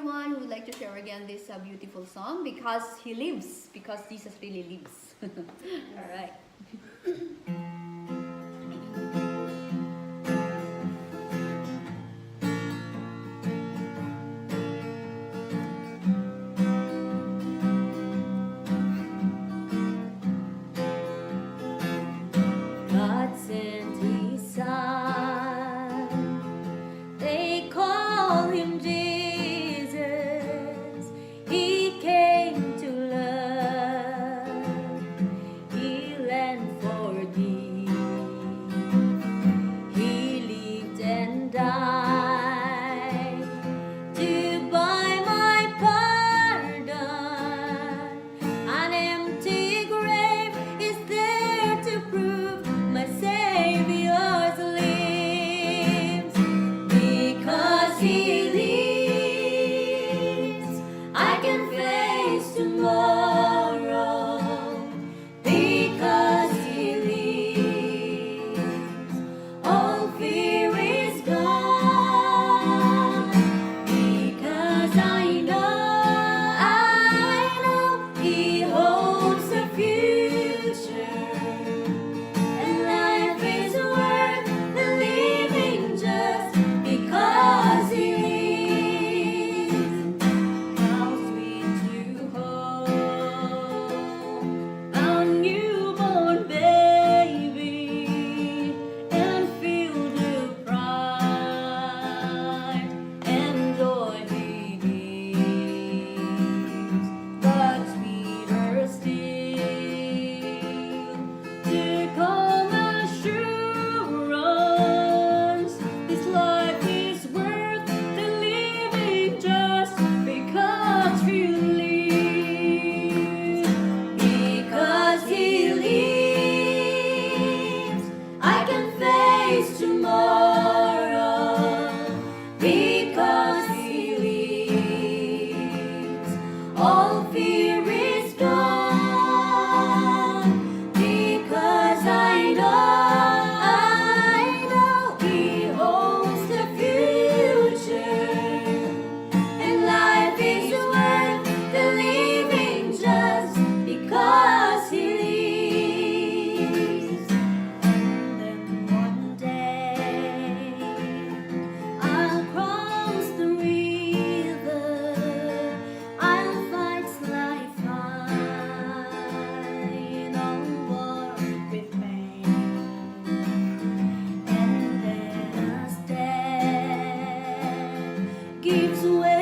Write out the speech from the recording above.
everyone who would like to share again this beautiful song, Because He Lives, because Jesus really lives. All right. God sent His Son, they call Him Jesus. He came to love, heal and forgive. He lived and died to buy my pardon. An empty grave is there to prove my Savior's lives. Because He lives, I can face tomorrow. Because He lives, all fear is gone. Because I know He holds the future. And life is worth the living just because He lives. How sweet to hold a newborn baby and feel the pride and joy He gives. But sweeter still, to calm assurance, this life is worth the living just because He lives. Because He lives, I can face tomorrow. Because He lives, all fear is gone. Because I know He holds the future. And life is worth the living just because He lives. And then one day I'll cross the river, I'll fight like fine on war with pain. And then a step gives way